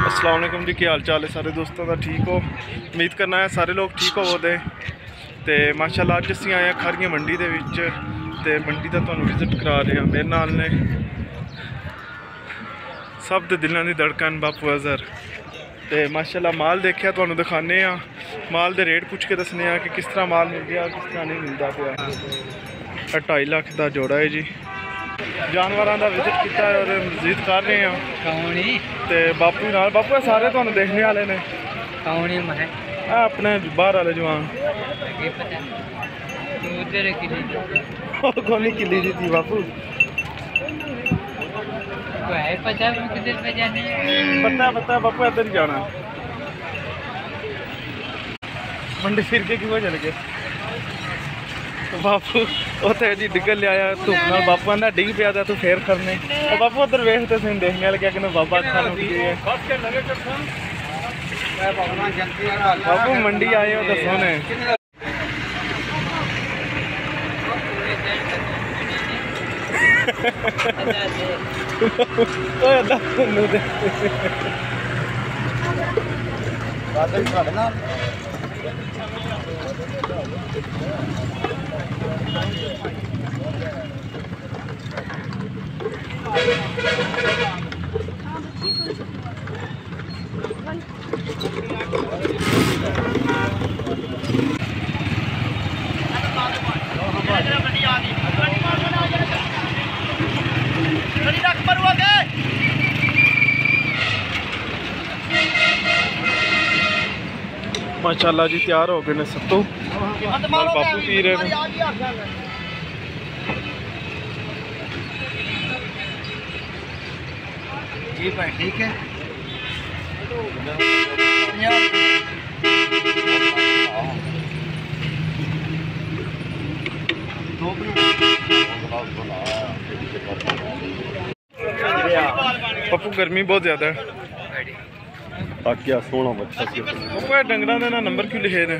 अस्सलाम वालेकुम जी, क्या हाल चाल है सारे दोस्तों का? ठीक हो? उम्मीद करना है सारे लोग ठीक होवोगे। तो माशाल्लाह अज असीं आए खारियां मंडी दे विच ते मंडी का तुहानूं विजिट करा रहे हैं। मेरे नाल ने सब दे दिलों की धड़कन बापू अज़हर। तो माशाल्लाह माल देखिया तुहानूं दिखाने आ, माल दे रेट पुछ के दसने आ कि किस तरह माल मिल गया, किस तरह नहीं मिलता पिया। 2.5 लाख का जोड़ा है जी। जानवरों का विजिट किया और विजिट कर रहे हैं तो बापू नाल। बापू सारे तुहानूं देखने वाले ने अपने बाहर वाले जवान कौन किली दी थी बापू? पता बापू इधर ही जाना मंडी फिर के क्यों चल गए बापू? उसे जी डिगल लिया धुप नाल बापू आंदा डिग पिया तू फेर करने। बापू उधर वेख तो सही देखने लगे कि बाबा अखा रुक गई है। बापू मंडी आए हो दसो ने माशाल्लाह जी तैयार हो गए ने सत्तू बापू पी रहे हैं। जी भाई ठीक है। पप्पू गर्मी बहुत ज्यादा है। क्या सोना बच्चा डंगरा ने ना नंबर क्यों लिखे ने?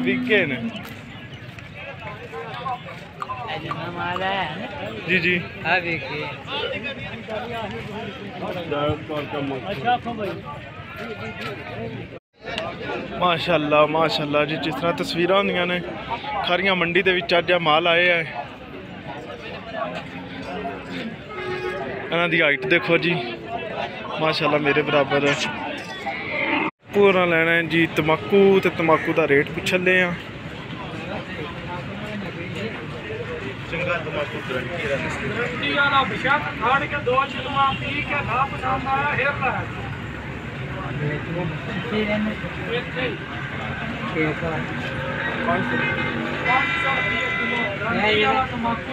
विके ने जी जी माशाल्लाह माशाल्लाह जी। जिस तरह तस्वीर होंदियां ने खारियां मंडी दे विच अज माल आए है। इन्हां दी हाइट देखो जी माशाल्लाह मेरे बराबर है। पूरा लेना है जी तम्बाकू, तो तम्बाकू का रेट पुछ ले।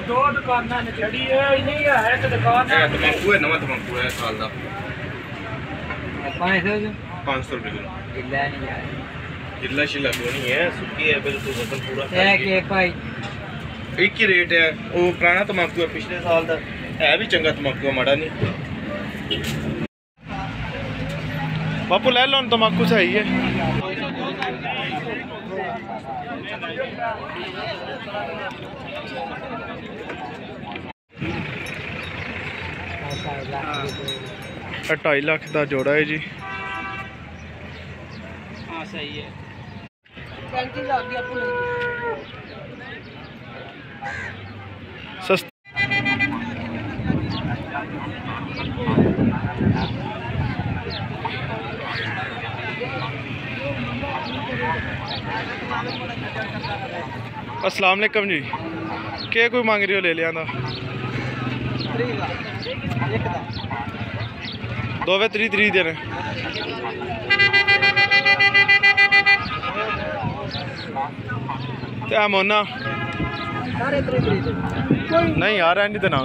दो दुकान छड़ी है नवा तम्बाकू है साल का 500 रुपये किला शिला नहीं है, सुखी है बिल्कुल वजन पूरा एक ही रेट है। वो पुराना तम्बाकू है पिछले साल का है, भी चंगा तम्बाकू है, माड़ा नहीं। बापू ले लो तम्बाकू सही है। हाँ 2.5 लाख का जोड़ा है जी। हाँ सही है। सस्ता अस्सलाम वालेकुम जी। क्या कोई मांग रही हो ले लिया? 2-3 दिन क्या मोना नहीं यार एंडी तो ना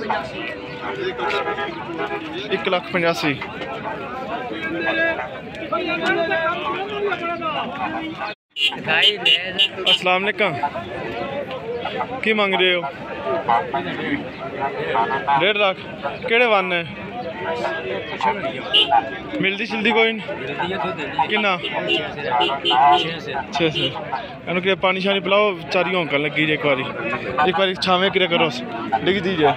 1,85,000। अस्सलाम वालेकुम, की मांग रहे हो? 1.5 लाख। केड़े वन है? मिलती शिलदी कोई नहीं? किन्ना? 600। एनू कि पानी शानी पिलाओ, चारी होंकन लगी जे एक बारी छावे किरे करो डिग दीजिए।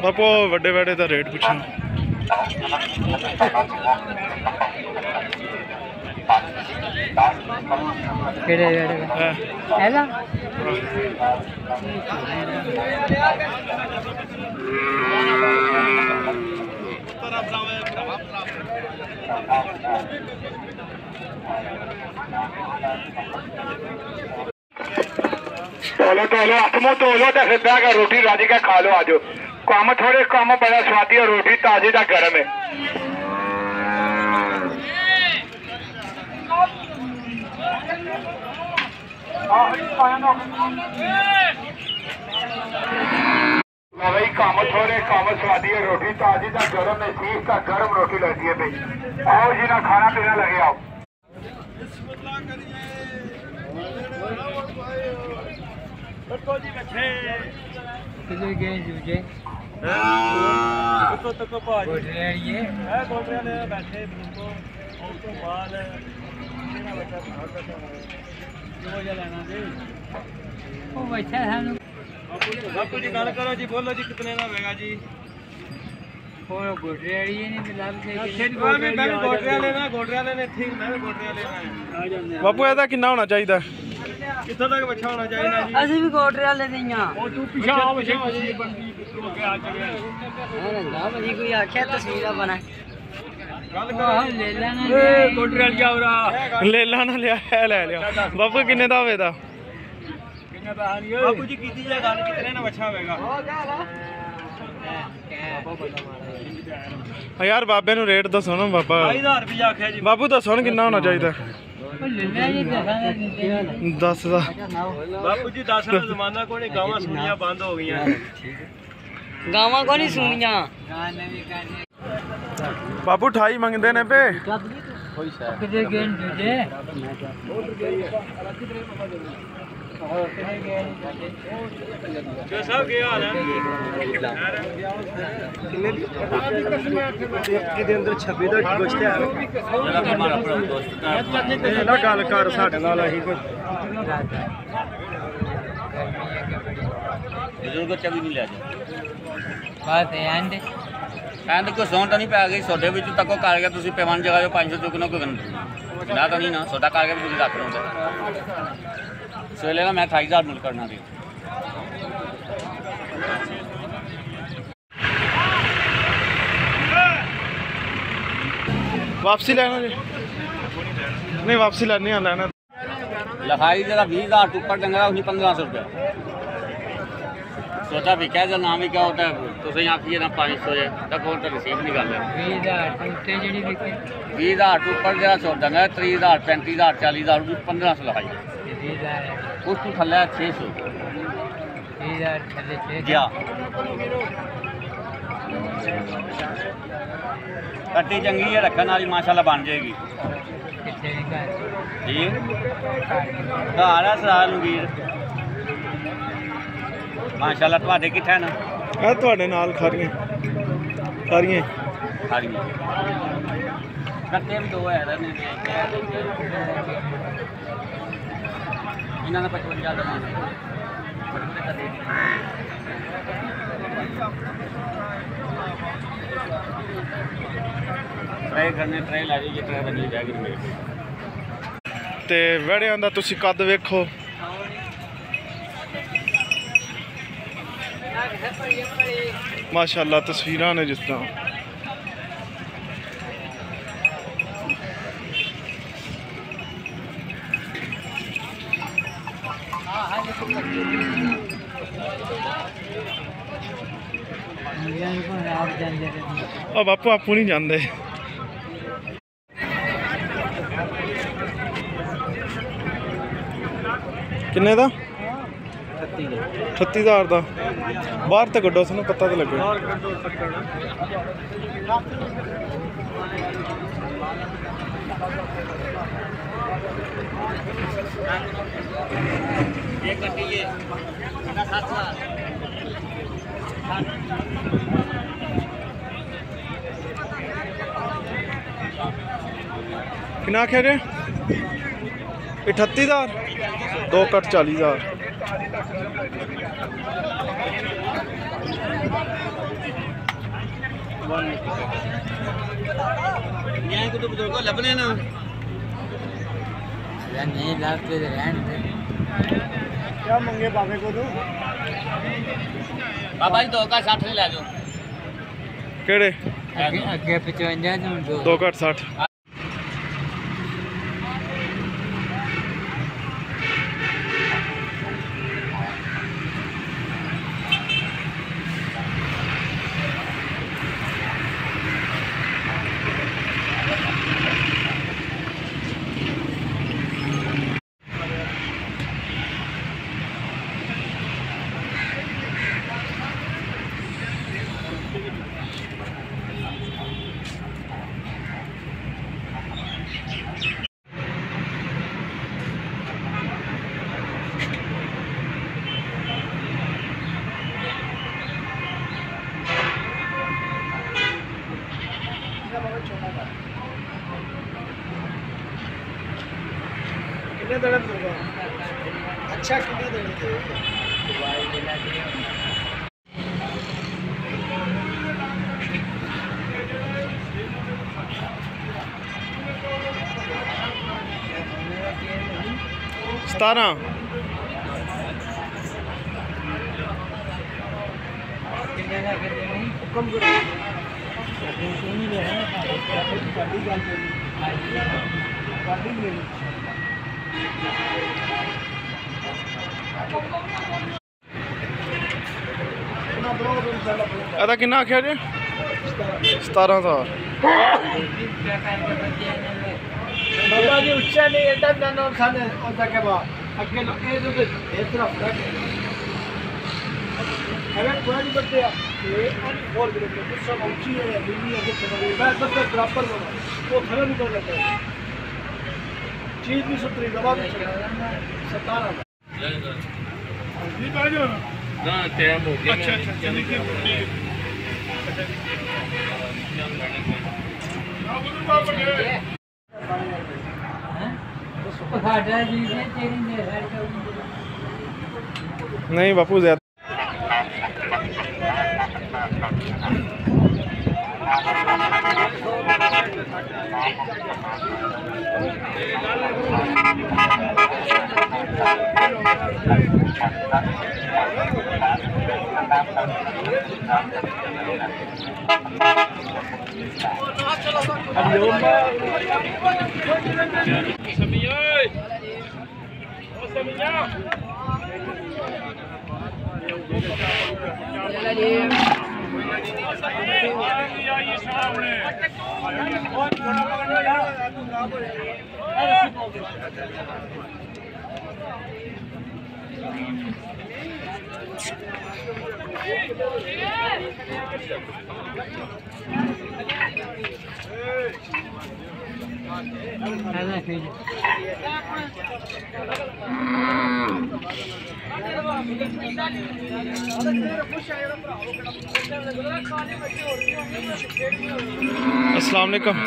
बापू वड्डे वड्डे का रेट पूछो। तोलो तोलो अपनो तोलो तो फिर बैग रोटी राजी का खा लो। आज काम थोड़े काम बड़ा स्वादी और रोटी ताजी का गर्म है। भाई काम थोड़े काम स्वादी है, रोटी ताजी का गर्म है, सीख का गर्म रोटी लगती है भाई। आओ जी ना खाना पीना लगे आओ। बापू जी गल करो जी, बोलो जी कितने ना होगा जी? गोटरिया लेना, गोटरिया लेने ठीक, मैं भी गोटरिया लेना है। बापू ਇਹਦਾ ਕਿੰਨਾ ਹੋਣਾ ਚਾਹੀਦਾ? कितना तक बच्चा होना चाहिए ना जी? ਅਸੀਂ ਵੀ ਕੋਟਰਿਆ ਲੈ ਦਈਆਂ। और तू पीछे आओ, पीछे जी बंदी तो के आ चले। ਨਾ ਭਾਜੀ ਕੋਈ ਆਖਿਆ ਤਸਵੀਰਾਂ ਬਣਾ गल करो ਲੈ ਲੈਣਾ गोटरिया लिया उरा ਲੈ ਲਾ ਨਾ ਲਿਆ ਹੈ ਲੈ ਲਿਆ। ਬਾਪੂ ਕਿੰਨੇ ਦਾ ਹੋਵੇ ਦਾ? कितने पैसा नहीं है बापू जी? कीती जाए गल, कितने ना बच्चा होगा? यार बाबे ਨੂੰ ਰੇਟ ਦੱਸੋ ਨਾ ਬਾਬਾ। 2000 रुपया आख्या जी। ਬਾਬੂ ਦੱਸੋ ਨਾ ਕਿੰਨਾ ਹੋਣਾ ਚਾਹੀਦਾ? दस ਦਾ। बापू जी 10 ਦਾ ਜ਼ਮਾਨਾ ਕੋਈ ਨਹੀਂ, ਗਾਵਾਂ ਸੁਣੀਆਂ ਬੰਦ ਹੋ ਗਈਆਂ। ਗਾਵਾਂ ਕੋ ਨਹੀਂ ਸੁਣੀਆਂ। ਬਾਪੂ 28 ਮੰਗਦੇ ਨੇ ਪੇ। ਕਿਤੇ ਗਏ ਦੂਜੇ जो सब क्या हाल है? ਇਹਦੇ ਅੰਦਰ 26 ਦਾ ਗੋਸ਼ਤ ਹੈ। ਇਹਦਾ ਗੱਲ ਕਰ ਸਾਡੇ ਨਾਲ, ਅਸੀਂ ਕੋਈ बुजुर्ग चाबी नहीं ले ਬਾਤ ਐਂਡ कहते कोई सौन तो नहीं पै गई सोडे में तको कर गया तुम पेवन जगह 500 चुकना कोई ना तो नहीं ना सोडा कर गया तुम रख लो सवेले का मैं 28,000 मुल करना दे। वापसी लेना जी? नहीं वापसी लेनी है, लेना लिखाई जरा 20,000 ऊपर डंगा उन्हीं 1,500 रुपया सोचा भी क्या नाम भी क्या होता है तुम आखिए ना 500 है तक तो रिसीव नहीं कर 20,000 ਉੱਤੇ ਜਿਹੜੀ ਵਿਕੇ 20,000 ऊपर जरा छोड़ देंगे 30,000 35,000 40,000 1500 लिखाई 20,000 उस तो थल्ले 600 20,000 ਥੱਲੇ ਛੇ गया कट्टी चंगी है रखने वाली माशाल्लाह बन जाएगी ਕਿੱਥੇ ਵੀ ਘਰ जी घर है सराल वीर माशाल्लाह ਤੁਹਾਡੇ ਕਿੱਥੇ ਨਾ ਇਹ ਤੁਹਾਡੇ ਨਾਲ ਖਾਰੀਆਂ ਖਾਰੀਆਂ ਕੱਟੇ ਵੀ ਦੋ ਹੈ ਨੇ ਇਹਨਾਂ ਦਾ 55 ਦਾ ਮਾਨ ट्राई करने ट्राई ला जाइए ट्राई बनी जाएगी मेरे ਤੇ ਵੜਿਆਂ ਦਾ ਤੁਸੀਂ ਕੱਦ ਵੇਖੋ। ਮਾਸ਼ਾਅੱਲਾ ਤਸਵੀਰਾਂ ਨੇ ਜਿਸ ਤਰ੍ਹਾਂ ਆ ਬਾਪੂ ਆਪੂ ਨਹੀਂ ਜਾਂਦੇ। किन्ने दा 38,000 ਦਾ ਬਾਹਰ ਤੇ ਕੱਢੋ ਸਾਨੂੰ ਪਤਾ ਤਾਂ ਲੱਗੇ ये कटिए 7,000 किन्ना आख्या जे 38,000 2 कट 40,000 यहाँ को तो बुजुर्ग लभने ना नहीं लाते रहने दे क्या मंगे बाबे को तू बाबा जी 2 का 60 ले जाओ केड़े अगे 55 तो 2 कट 60 कितने देने दूंगा अच्छा कितने देने सतारा हुक्म करो ਇਹਦਾ ਕਿੰਨਾ ਆਖਿਆ ਜੀ 17,000 बाबा जी उच्चा नहीं एडा ना खाने ओदा के बा अगे लो ए जो ए तरफ रख अगर कोई नहीं करते ये और भी लोग कुछ सब ऊंची है बिल्ली है कुछ मैं सब बराबर बना वो खड़ा नहीं कर लेते चीज भी सुतरी दवा भी 17 जी बाजो ना तेरा हो गया अच्छा अच्छा चलिए नहीं बापू ज्यादा अस्सलाम वालेकुम।